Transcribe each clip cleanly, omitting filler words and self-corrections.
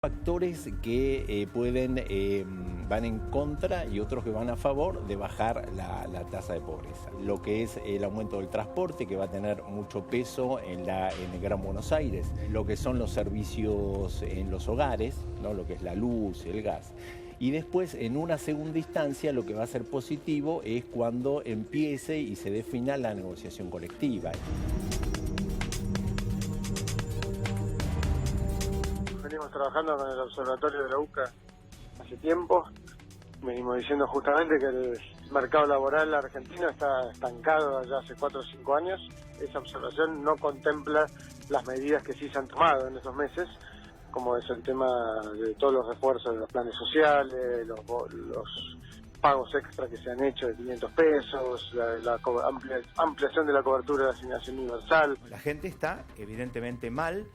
Factores que van en contra y otros que van a favor de bajar la tasa de pobreza. Lo que es el aumento del transporte, que va a tener mucho peso en el Gran Buenos Aires. Lo que son los servicios en los hogares, ¿no? Lo que es la luz, el gas. Y después, en una segunda instancia, lo que va a ser positivo es cuando empiece y se defina la negociación colectiva. Venimos trabajando con el observatorio de la UCA hace tiempo. Venimos diciendo justamente que el mercado laboral argentino está estancado ya hace 4 o 5 años. Esa observación no contempla las medidas que sí se han tomado en estos meses, como es el tema de todos los refuerzos de los planes sociales, los pagos extra que se han hecho de 500 pesos, la ampliación de la cobertura de asignación universal. La gente está evidentemente mal.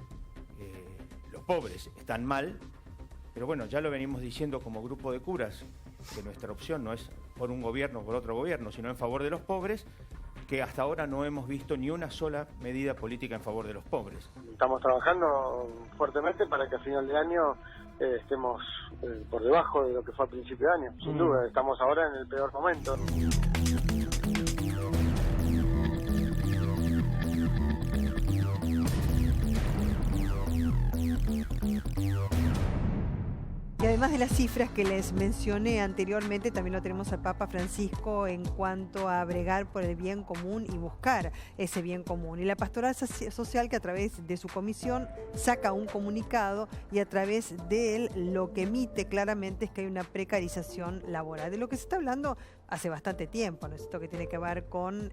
Los pobres están mal, pero bueno, ya lo venimos diciendo como grupo de curas, que nuestra opción no es por un gobierno o por otro gobierno, sino en favor de los pobres, que hasta ahora no hemos visto ni una sola medida política en favor de los pobres. Estamos trabajando fuertemente para que a final de año estemos por debajo de lo que fue a principio de año. Sin duda, estamos ahora en el peor momento. Y además de las cifras que les mencioné anteriormente, también lo tenemos al Papa Francisco en cuanto a bregar por el bien común y buscar ese bien común. Y la Pastoral Social, que a través de su comisión saca un comunicado y a través de él lo que emite claramente es que hay una precarización laboral. De lo que se está hablando hace bastante tiempo, ¿no es cierto?, que tiene que ver con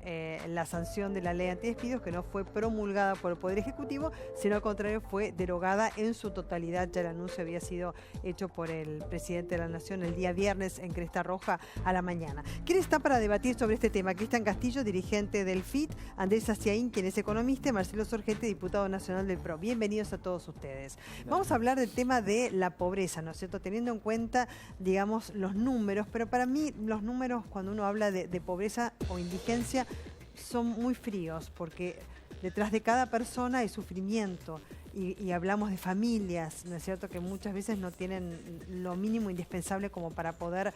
la sanción de la ley antidespidos, que no fue promulgada por el Poder Ejecutivo, sino al contrario fue derogada en su totalidad. Ya el anuncio había sido hecho por el presidente de la Nación el día viernes en Cresta Roja a la mañana. ¿Quién está para debatir sobre este tema? Cristian Castillo, dirigente del FIT, Andrés Aciaín, quien es economista, y Marcelo Sorgente, diputado nacional del PRO. Bienvenidos a todos ustedes. Vamos a hablar del tema de la pobreza, ¿no es cierto?, teniendo en cuenta, digamos, los números, pero para mí los números, cuando uno habla de pobreza o indigencia, son muy fríos, porque detrás de cada persona hay sufrimiento y hablamos de familias, ¿no es cierto?, que muchas veces no tienen lo mínimo indispensable como para poder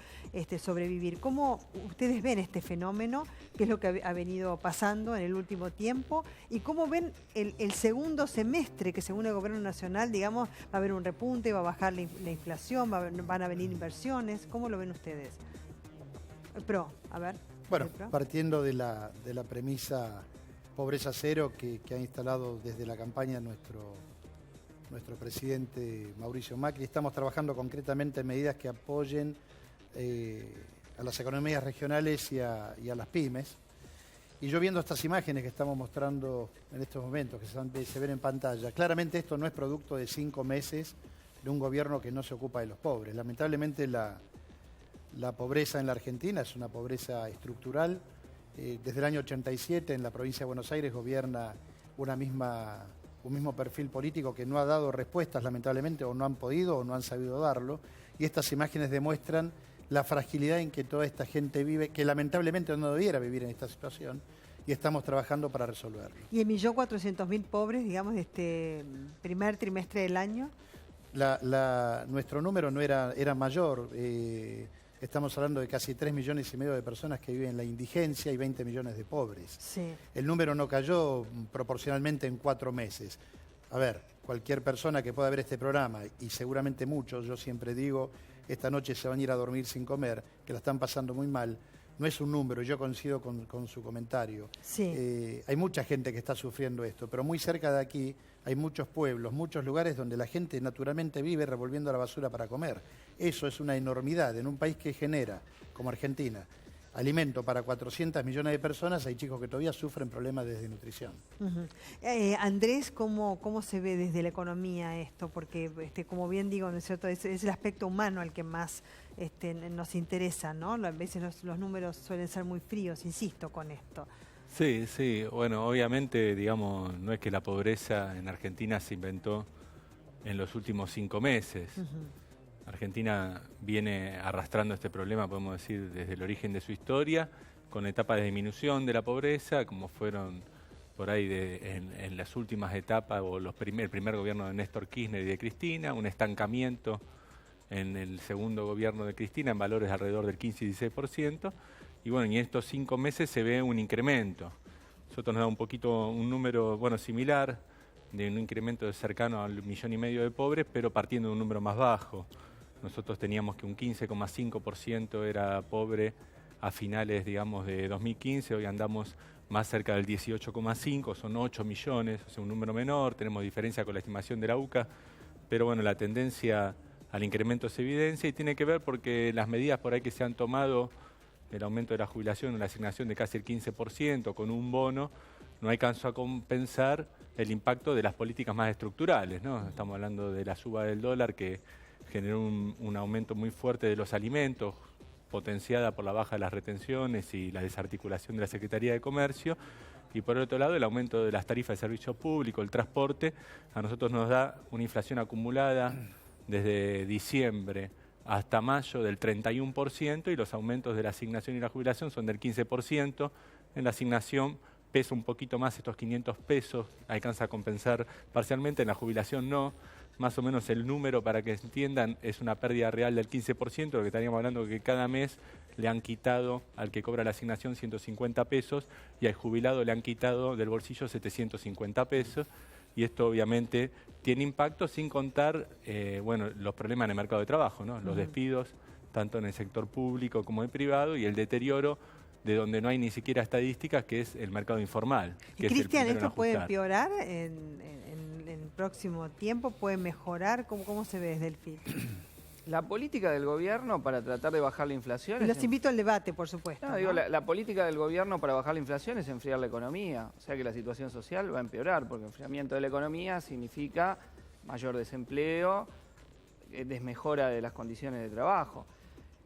sobrevivir. ¿Cómo ustedes ven este fenómeno? ¿Qué es lo que ha venido pasando en el último tiempo? ¿Y cómo ven el segundo semestre, que según el Gobierno Nacional, digamos, va a haber un repunte, va a bajar la inflación, van a venir inversiones? ¿Cómo lo ven ustedes? PRO, a ver. Bueno, partiendo de la premisa pobreza cero que ha instalado desde la campaña nuestro presidente Mauricio Macri, estamos trabajando concretamente en medidas que apoyen a las economías regionales y a las pymes. Y yo viendo estas imágenes que estamos mostrando en estos momentos, que se ven en pantalla, claramente esto no es producto de 5 meses de un gobierno que no se ocupa de los pobres. Lamentablemente la pobreza en la Argentina es una pobreza estructural. Desde el año 87 en la provincia de Buenos Aires gobierna un mismo perfil político que no ha dado respuestas, lamentablemente, o no han podido o no han sabido darlo. Y estas imágenes demuestran la fragilidad en que toda esta gente vive, que lamentablemente no debiera vivir en esta situación, y estamos trabajando para resolverlo. ¿Y el 1.400.000 pobres, digamos, de este primer trimestre del año? Nuestro número no era mayor. Estamos hablando de casi 3,5 millones de personas que viven en la indigencia y 20 millones de pobres. Sí. El número no cayó proporcionalmente en 4 meses. A ver, cualquier persona que pueda ver este programa, y seguramente muchos, yo siempre digo, esta noche se van a ir a dormir sin comer, que la están pasando muy mal. No es un número, yo coincido con su comentario. Sí. Hay mucha gente que está sufriendo esto, pero muy cerca de aquí hay muchos pueblos, muchos lugares donde la gente naturalmente vive revolviendo la basura para comer. Eso es una enormidad. En un país que genera, como Argentina, alimento para 400 millones de personas, hay chicos que todavía sufren problemas de desnutrición. Andrés, ¿cómo se ve desde la economía esto? Porque, como bien digo, ¿no es cierto?, es el aspecto humano al que más nos interesa, ¿no? A veces los números suelen ser muy fríos, insisto con esto. Sí, bueno, obviamente, digamos, no es que la pobreza en Argentina se inventó en los últimos 5 meses. Argentina viene arrastrando este problema, podemos decir, desde el origen de su historia, con etapas de disminución de la pobreza, como fueron por ahí en las últimas etapas, o el primer gobierno de Néstor Kirchner y de Cristina, un estancamiento en el segundo gobierno de Cristina en valores alrededor del 15 y 16%, y bueno, en estos 5 meses se ve un incremento. Nosotros nos da un poquito un número, bueno, similar, de un incremento cercano al 1,5 millones de pobres, pero partiendo de un número más bajo. Nosotros teníamos que un 15,5% era pobre a finales, digamos, de 2015, hoy andamos más cerca del 18,5%, son 8 millones, o sea, un número menor, tenemos diferencia con la estimación de la UCA, pero bueno, la tendencia al incremento se evidencia y tiene que ver porque las medidas por ahí que se han tomado, el aumento de la jubilación, la asignación de casi el 15% con un bono, no alcanzó a compensar el impacto de las políticas más estructurales, ¿no? Estamos hablando de la suba del dólar que generó un aumento muy fuerte de los alimentos, potenciada por la baja de las retenciones y la desarticulación de la Secretaría de Comercio, y por otro lado el aumento de las tarifas de servicio público, el transporte, a nosotros nos da una inflación acumulada desde diciembre hasta mayo del 31%, y los aumentos de la asignación y la jubilación son del 15%. En la asignación pesa un poquito más, estos 500 pesos, alcanza a compensar parcialmente, en la jubilación no. Más o menos el número, para que entiendan, es una pérdida real del 15%, lo que estaríamos hablando que cada mes le han quitado al que cobra la asignación 150 pesos y al jubilado le han quitado del bolsillo 750 pesos. Y esto obviamente tiene impacto, sin contar bueno, los problemas en el mercado de trabajo, ¿no? Los despidos, tanto en el sector público como en el privado, y el deterioro de donde no hay ni siquiera estadísticas, que es el mercado informal. Y Cristian, ¿esto puede empeorar en el próximo tiempo? ¿Puede mejorar? ¿Cómo se ve desde el FIT? La política del gobierno para tratar de bajar la inflación... Y los invito al debate, por supuesto. No, digo, la política del gobierno para bajar la inflación es enfriar la economía. O sea que la situación social va a empeorar, porque enfriamiento de la economía significa mayor desempleo, desmejora de las condiciones de trabajo.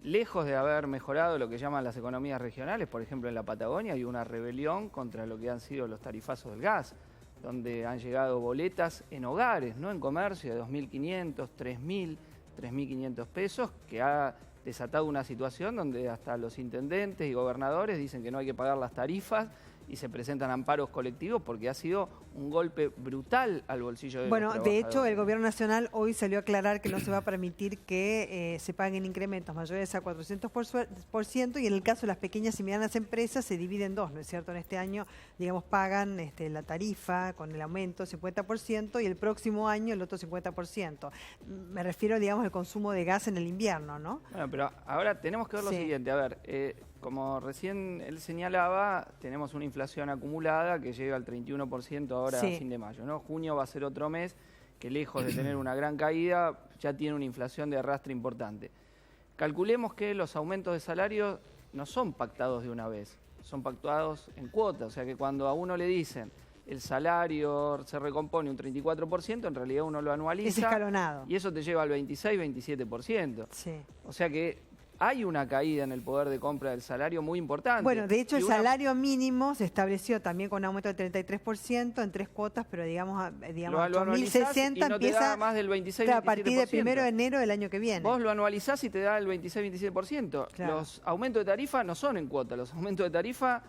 Lejos de haber mejorado lo que llaman las economías regionales, por ejemplo en la Patagonia hay una rebelión contra lo que han sido los tarifazos del gas, donde han llegado boletas en hogares, no en comercio, de 2.500, 3.000, 3.500 pesos, que ha desatado una situación donde hasta los intendentes y gobernadores dicen que no hay que pagar las tarifas y se presentan amparos colectivos porque ha sido un golpe brutal al bolsillo de los trabajadores. Bueno, de hecho, el Gobierno Nacional hoy salió a aclarar que no se va a permitir que se paguen incrementos mayores a 400%, y en el caso de las pequeñas y medianas empresas se divide en dos, ¿no es cierto? En este año, digamos, pagan la tarifa con el aumento 50% y el próximo año el otro 50%. Me refiero, digamos, al consumo de gas en el invierno, ¿no? Bueno, pero ahora tenemos que ver lo siguiente. A ver, como recién él señalaba, tenemos una inflación acumulada que llega al 31% ahora a fin de mayo, ¿no? Junio va a ser otro mes que, lejos de tener una gran caída, ya tiene una inflación de arrastre importante. Calculemos que los aumentos de salarios no son pactados de una vez, son pactados en cuotas, o sea que cuando a uno le dicen el salario se recompone un 34%, en realidad uno lo anualiza. Es escalonado. Y eso te lleva al 26-27%. Sí. O sea que hay una caída en el poder de compra del salario muy importante. Bueno, de hecho el salario mínimo se estableció también con un aumento del 33% en 3 cuotas, pero digamos 8.060 empieza más del 26-27%. A partir del 1 de enero del año que viene. Vos lo anualizás y te da el 26-27%. Claro. Los aumentos de tarifa no son en cuota, los aumentos de tarifa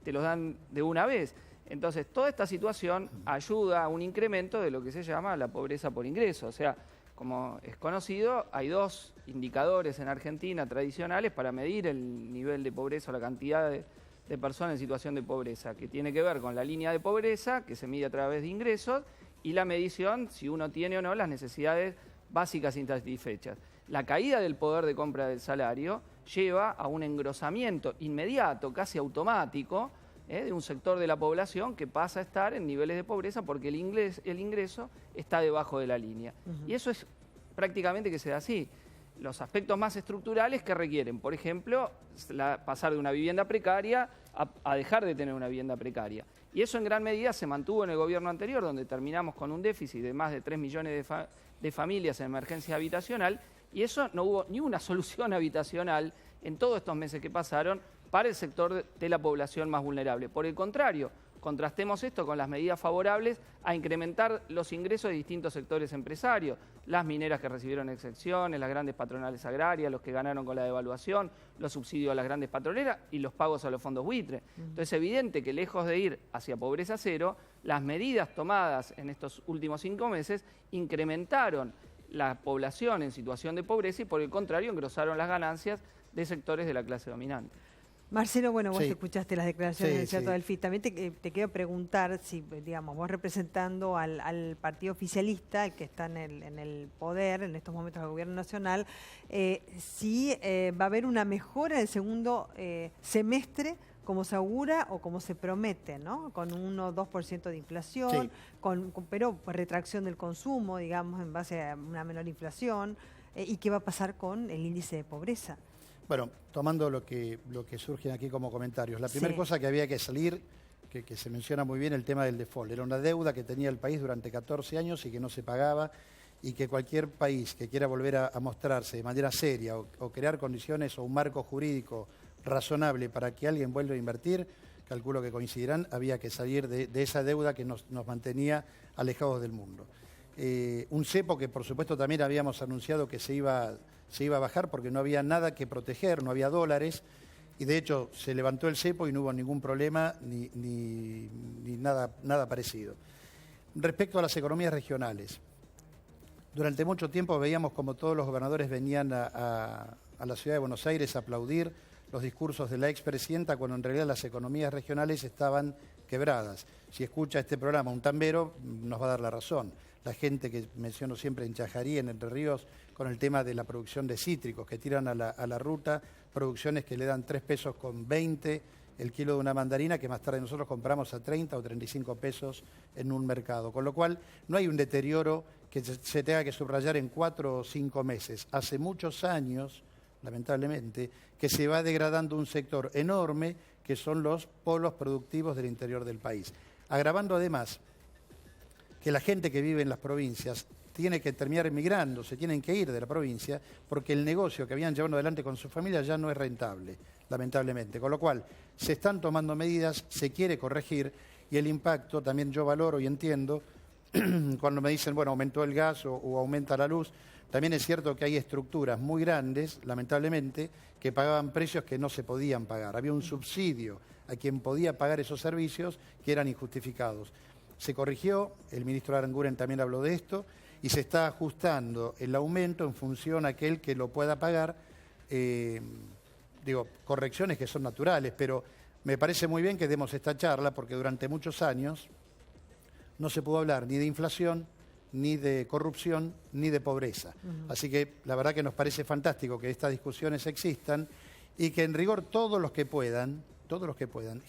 te los dan de una vez. Entonces, toda esta situación ayuda a un incremento de lo que se llama la pobreza por ingreso. O sea, como es conocido, hay dos indicadores en Argentina tradicionales para medir el nivel de pobreza o la cantidad de personas en situación de pobreza, que tiene que ver con la línea de pobreza, que se mide a través de ingresos, y la medición, si uno tiene o no, las necesidades básicas insatisfechas. La caída del poder de compra del salario lleva a un engrosamiento inmediato, casi automático, de un sector de la población que pasa a estar en niveles de pobreza porque el ingreso está debajo de la línea. Y eso es prácticamente que se da así. Los aspectos más estructurales que requieren, por ejemplo, pasar de una vivienda precaria a dejar de tener una vivienda precaria. Y eso en gran medida se mantuvo en el gobierno anterior, donde terminamos con un déficit de más de 3 millones de familias en emergencia habitacional, y eso no hubo ni una solución habitacional en todos estos meses que pasaron para el sector de la población más vulnerable. Por el contrario, contrastemos esto con las medidas favorables a incrementar los ingresos de distintos sectores empresarios, las mineras que recibieron exenciones, las grandes patronales agrarias, los que ganaron con la devaluación, los subsidios a las grandes petroleras y los pagos a los fondos buitre. Entonces es evidente que lejos de ir hacia pobreza cero, las medidas tomadas en estos últimos 5 meses incrementaron la población en situación de pobreza y por el contrario engrosaron las ganancias de sectores de la clase dominante. Marcelo, bueno, vos Sí. escuchaste las declaraciones Sí, del cierto sí. del FIT. También te quiero preguntar si, digamos, vos representando al partido oficialista, el que está en el poder en estos momentos del gobierno nacional, si va a haber una mejora en el segundo semestre, como se augura o como se promete, ¿no? Con 1 o 2% de inflación, Sí. pero retracción del consumo, digamos, en base a una menor inflación. ¿Y qué va a pasar con el índice de pobreza? Bueno, tomando lo que surge aquí como comentarios. La primera Sí. cosa que había que salir, que se menciona muy bien, el tema del default. Era una deuda que tenía el país durante 14 años y que no se pagaba, y que cualquier país que quiera volver a mostrarse de manera seria o crear condiciones o un marco jurídico razonable para que alguien vuelva a invertir, calculo que coincidirán, había que salir de esa deuda que nos mantenía alejados del mundo. Un cepo que por supuesto también habíamos anunciado que se iba a bajar porque no había nada que proteger, no había dólares, y de hecho se levantó el cepo y no hubo ningún problema ni nada parecido. Respecto a las economías regionales, durante mucho tiempo veíamos como todos los gobernadores venían a la ciudad de Buenos Aires a aplaudir los discursos de la expresidenta cuando en realidad las economías regionales estaban quebradas. Si escucha este programa un tambero, nos va a dar la razón. La gente que menciono siempre en Chajarí, en Entre Ríos, con el tema de la producción de cítricos, que tiran a la ruta producciones que le dan 3 pesos con 20 el kilo de una mandarina, que más tarde nosotros compramos a 30 o 35 pesos en un mercado. Con lo cual, no hay un deterioro que se tenga que subrayar en 4 o 5 meses. Hace muchos años, lamentablemente, que se va degradando un sector enorme que son los polos productivos del interior del país. Agravando además que la gente que vive en las provincias tiene que terminar emigrando, se tienen que ir de la provincia porque el negocio que habían llevado adelante con su familia ya no es rentable, lamentablemente. Con lo cual, se están tomando medidas, se quiere corregir, y el impacto también yo valoro y entiendo cuando me dicen, bueno, aumentó el gas o aumenta la luz. También es cierto que hay estructuras muy grandes, lamentablemente, que pagaban precios que no se podían pagar. Había un subsidio a quien podía pagar esos servicios que eran injustificados. Se corrigió, el ministro Aranguren también habló de esto, y se está ajustando el aumento en función a aquel que lo pueda pagar. Correcciones que son naturales, pero me parece muy bien que demos esta charla porque durante muchos años no se pudo hablar ni de inflación, ni de corrupción, ni de pobreza. Así que la verdad que nos parece fantástico que estas discusiones existan y que en rigor todos los que puedan,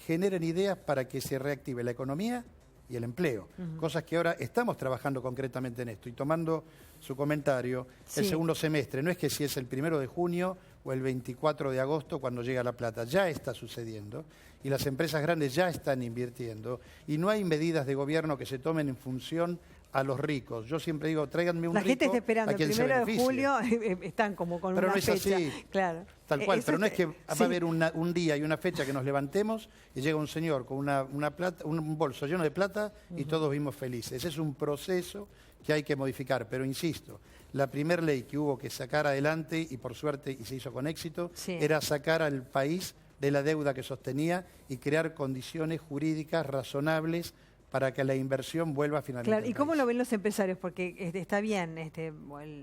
generen ideas para que se reactive la economía y el empleo. Cosas que ahora estamos trabajando concretamente en esto. Y tomando su comentario, el segundo semestre, no es que si es el 1 de junio o el 24 de agosto cuando llega la plata, ya está sucediendo y las empresas grandes ya están invirtiendo y no hay medidas de gobierno que se tomen en función a los ricos. Yo siempre digo, tráiganme un rico. La gente está esperando a quien el 1 de julio, están como con pero una no es fecha. así. Claro. Tal cual, Eso pero no es que va sí. a haber un día y una fecha que nos levantemos y llega un señor con un bolso lleno de plata y todos vimos felices. Es un proceso que hay que modificar, pero insisto, la primera ley que hubo que sacar adelante, y por suerte y se hizo con éxito, era sacar al país de la deuda que sostenía y crear condiciones jurídicas razonables para que la inversión vuelva finalmente. Claro, ¿y cómo lo ven los empresarios? Porque está bien,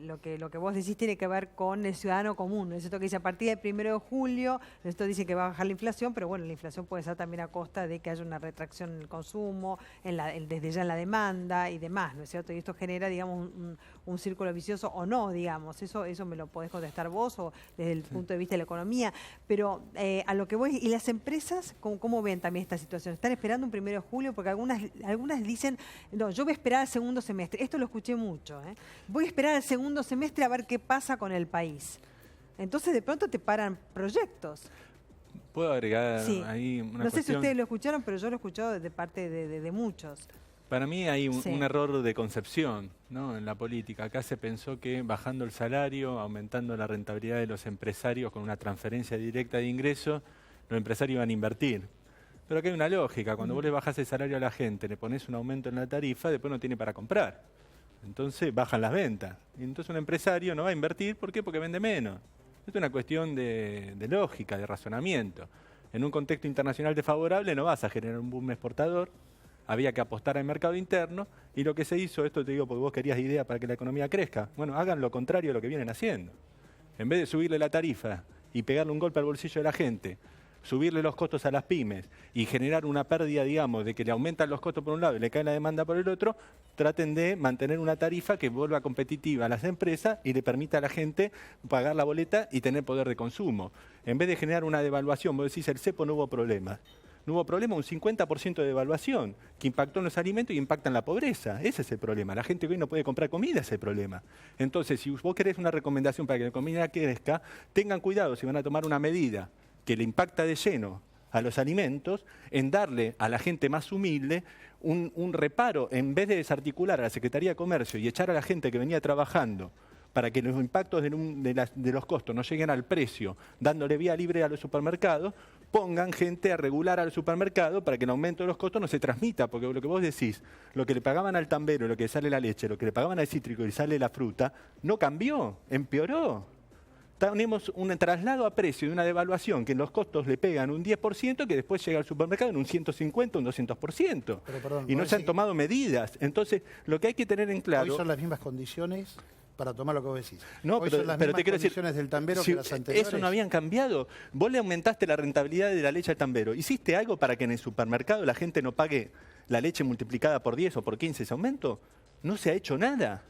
lo que vos decís tiene que ver con el ciudadano común. Es cierto que dice a partir del 1 de julio, esto dice que va a bajar la inflación, pero bueno, la inflación puede ser también a costa de que haya una retracción en el consumo, desde ya en la demanda y demás, ¿no es cierto? Y esto genera, digamos, un círculo vicioso o no, digamos. Eso me lo podés contestar vos o desde el punto de vista de la economía. Pero a lo que voy, ¿y las empresas cómo ven también esta situación? ¿Están esperando un 1 de julio? Porque algunas dicen, no, yo voy a esperar al segundo semestre. Esto lo escuché mucho, ¿eh? Voy a esperar al segundo semestre a ver qué pasa con el país. Entonces de pronto te paran proyectos. ¿Puedo agregar ahí una No sé cuestión? si ustedes lo escucharon, pero yo lo he escuchado de parte de muchos. Para mí hay un error de concepción, ¿no?, en la política. Acá se pensó que bajando el salario, aumentando la rentabilidad de los empresarios con una transferencia directa de ingresos, los empresarios iban a invertir. Pero aquí hay una lógica. Cuando vos le bajás el salario a la gente, le pones un aumento en la tarifa, después no tiene para comprar. Entonces bajan las ventas. Y entonces un empresario no va a invertir. ¿Por qué? Porque vende menos. Esto es una cuestión de lógica, de razonamiento. En un contexto internacional desfavorable no vas a generar un boom exportador. Había que apostar al mercado interno. Y lo que se hizo, esto te digo porque vos querías idea para que la economía crezca. Bueno, hagan lo contrario a lo que vienen haciendo. En vez de subirle la tarifa y pegarle un golpe al bolsillo de la gente, subirle los costos a las pymes y generar una pérdida, digamos, de que le aumentan los costos por un lado y le cae la demanda por el otro, traten de mantener una tarifa que vuelva competitiva a las empresas y le permita a la gente pagar la boleta y tener poder de consumo. En vez de generar una devaluación, vos decís, el cepo no hubo problemas. No hubo problema, un 50% de devaluación que impactó en los alimentos y impacta en la pobreza. Ese es el problema. La gente que hoy no puede comprar comida es el problema. Entonces, si vos querés una recomendación para que la economía crezca, tengan cuidado si van a tomar una medida que le impacta de lleno a los alimentos, en darle a la gente más humilde un reparo, en vez de desarticular a la Secretaría de Comercio y echar a la gente que venía trabajando para que los impactos de los costos no lleguen al precio, dándole vía libre a los supermercados, pongan gente a regular al supermercado para que el aumento de los costos no se transmita, porque lo que vos decís, lo que le pagaban al tambero, lo que sale la leche, lo que le pagaban al cítrico y sale la fruta, no cambió, empeoró. Tenemos un traslado a precio de una devaluación que en los costos le pegan un 10% que después llega al supermercado en un 150, un 200%. Y no se han tomado medidas. Entonces, lo que hay que tener en claro... Hoy son las mismas condiciones para tomar lo que vos decís. No, hoy son las mismas condiciones del tambero que las anteriores. Eso no habían cambiado. Vos le aumentaste la rentabilidad de la leche al tambero. ¿Hiciste algo para que en el supermercado la gente no pague la leche multiplicada por 10 o por 15 ese aumento? No se ha hecho nada.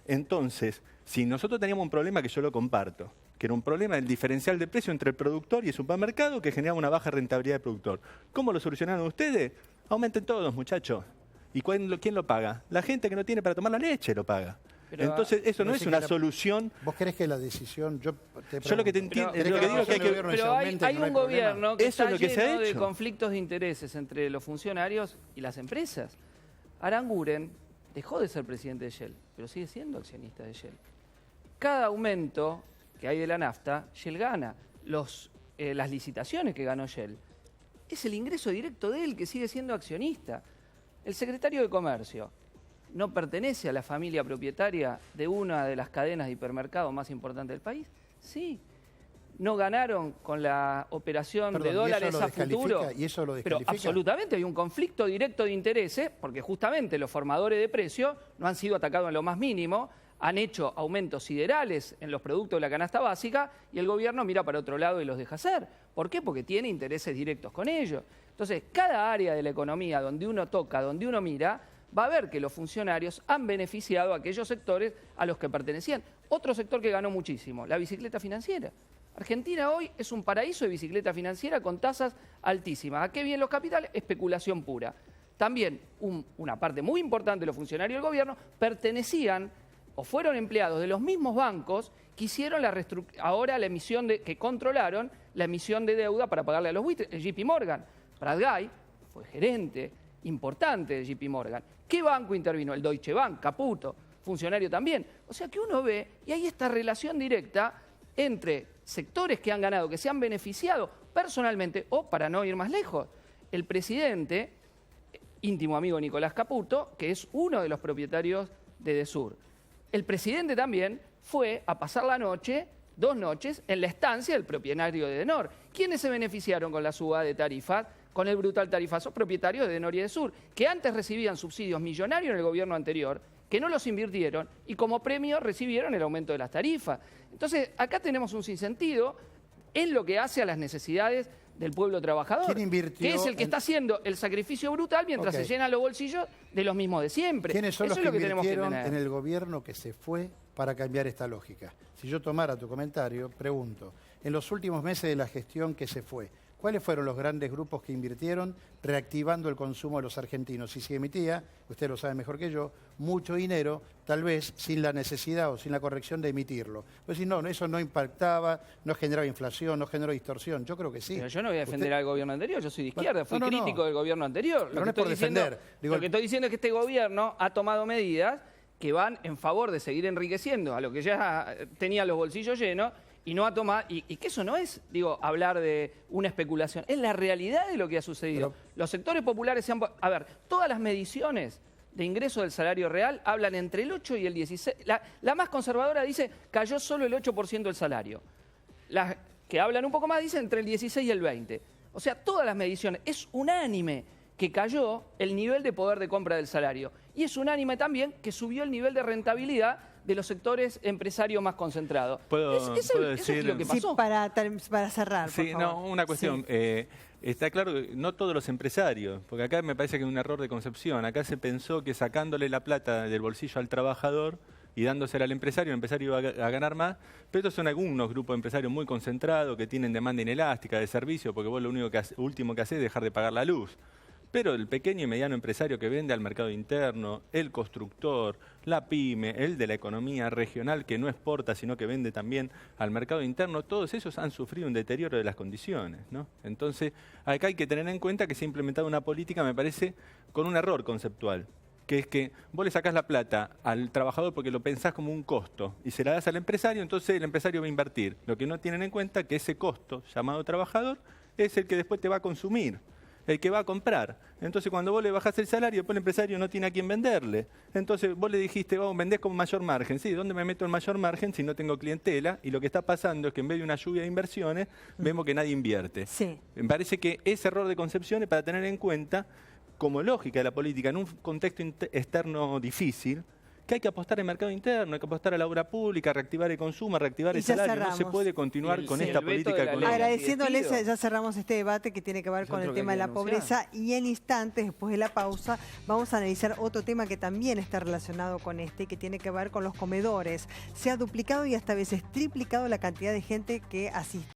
Entonces, si nosotros teníamos un problema que yo lo comparto, que era un problema del diferencial de precio entre el productor y el supermercado que generaba una baja rentabilidad del productor. ¿Cómo lo solucionaron ustedes? Aumenten todos, muchachos. ¿Y quién lo paga? La gente que no tiene para tomar la leche lo paga. Pero, entonces, eso no es una solución. ¿Vos crees que la decisión... Yo lo que te entiendo, lo que digo es que hay que... Pero hay un gobierno que está lleno de conflictos de intereses entre los funcionarios y las empresas. Aranguren dejó de ser presidente de Shell, pero sigue siendo accionista de Shell. Cada aumento que hay de la nafta, Shell gana. Las licitaciones que ganó Shell, es el ingreso directo de él, que sigue siendo accionista. El secretario de Comercio no pertenece a la familia propietaria de una de las cadenas de hipermercados más importantes del país. Sí. ¿No ganaron con la operación de dólares a futuro? ¿Y eso lo descalifica? Pero absolutamente hay un conflicto directo de intereses, porque justamente los formadores de precios no han sido atacados en lo más mínimo, han hecho aumentos siderales en los productos de la canasta básica y el gobierno mira para otro lado y los deja hacer. ¿Por qué? Porque tiene intereses directos con ellos. Entonces, cada área de la economía donde uno toca, donde uno mira, va a ver que los funcionarios han beneficiado a aquellos sectores a los que pertenecían. Otro sector que ganó muchísimo, la bicicleta financiera. Argentina hoy es un paraíso de bicicleta financiera con tasas altísimas. ¿A qué vienen los capitales? Especulación pura. También una parte muy importante de los funcionarios del gobierno pertenecían o fueron empleados de los mismos bancos que hicieron ahora la emisión que controlaron la emisión de deuda para pagarle a los buitres. El JP Morgan. Brad Guy fue gerente importante de JP Morgan. ¿Qué banco intervino? El Deutsche Bank, Caputo, funcionario también. O sea que uno ve, y hay esta relación directa entre sectores que han ganado, que se han beneficiado personalmente, o para no ir más lejos, el presidente, íntimo amigo Nicolás Caputo, que es uno de los propietarios de Edesur. El presidente también fue a pasar la noche, 2 noches, en la estancia del propietario de Edenor. ¿Quiénes se beneficiaron con la suba de tarifas? Con el brutal tarifazo, propietarios de Edenor y Edesur, que antes recibían subsidios millonarios en el gobierno anterior, que no los invirtieron y como premio recibieron el aumento de las tarifas. Entonces, acá tenemos un sinsentido en lo que hace a las necesidades del pueblo trabajador, que es el que está haciendo el sacrificio brutal mientras se llenan los bolsillos de los mismos de siempre. ¿Quiénes son los que invirtieron en el gobierno que se fue para cambiar esta lógica? Si yo tomara tu comentario, pregunto, en los últimos meses de la gestión que se fue, ¿cuáles fueron los grandes grupos que invirtieron reactivando el consumo de los argentinos? Y se emitía, usted lo sabe mejor que yo, mucho dinero, tal vez sin la necesidad o sin la corrección de emitirlo. Pues si no, eso no impactaba, no generaba inflación, no generó distorsión. Yo creo que sí. Pero yo no voy a defender al gobierno anterior, yo soy de izquierda, fui crítico del gobierno anterior. Pero no es por defender. Lo que estoy diciendo es que este gobierno ha tomado medidas que van en favor de seguir enriqueciendo a lo que ya tenía los bolsillos llenos y no a tomar, y que eso no es, digo, hablar de una especulación, es la realidad de lo que ha sucedido. Los sectores populares a ver, todas las mediciones de ingreso del salario real hablan entre el 8 y el 16. La más conservadora dice cayó solo el 8% del salario. Las que hablan un poco más dicen entre el 16 y el 20. O sea, todas las mediciones, es unánime que cayó el nivel de poder de compra del salario. Y es unánime también que subió el nivel de rentabilidad de los sectores empresarios más concentrados. ¿Puedo Eso decir? es lo que pasó. Sí, para cerrar, por Sí, favor. no, una cuestión. Sí. Está claro que no todos los empresarios, porque acá me parece que es un error de concepción. Acá se pensó que sacándole la plata del bolsillo al trabajador y dándosela al empresario, el empresario iba a ganar más. Pero estos son algunos grupos de empresarios muy concentrados que tienen demanda inelástica de servicio, porque vos lo último que hacés es dejar de pagar la luz. Pero el pequeño y mediano empresario que vende al mercado interno, el constructor, la pyme, el de la economía regional que no exporta sino que vende también al mercado interno, todos esos han sufrido un deterioro de las condiciones, ¿no? Entonces, acá hay que tener en cuenta que se ha implementado una política, me parece, con un error conceptual, que es que vos le sacás la plata al trabajador porque lo pensás como un costo y se la das al empresario, entonces el empresario va a invertir. Lo que no tienen en cuenta es que ese costo llamado trabajador es el que después te va a consumir, el que va a comprar. Entonces, cuando vos le bajás el salario, después el empresario no tiene a quién venderle. Entonces, vos le dijiste, vendés con mayor margen. Sí, ¿dónde me meto en mayor margen si no tengo clientela? Y lo que está pasando es que en vez de una lluvia de inversiones, vemos que nadie invierte. Sí. Me parece que ese error de concepción es para tener en cuenta, como lógica de la política, en un contexto externo difícil, que hay que apostar al mercado interno, hay que apostar a la obra pública, reactivar el consumo, reactivar el salario. No se puede continuar con esta política económica. Agradeciéndoles, ya cerramos este debate que tiene que ver con el tema de la pobreza y en instantes, después de la pausa, vamos a analizar otro tema que también está relacionado con este, que tiene que ver con los comedores. Se ha duplicado y hasta a veces triplicado la cantidad de gente que asiste.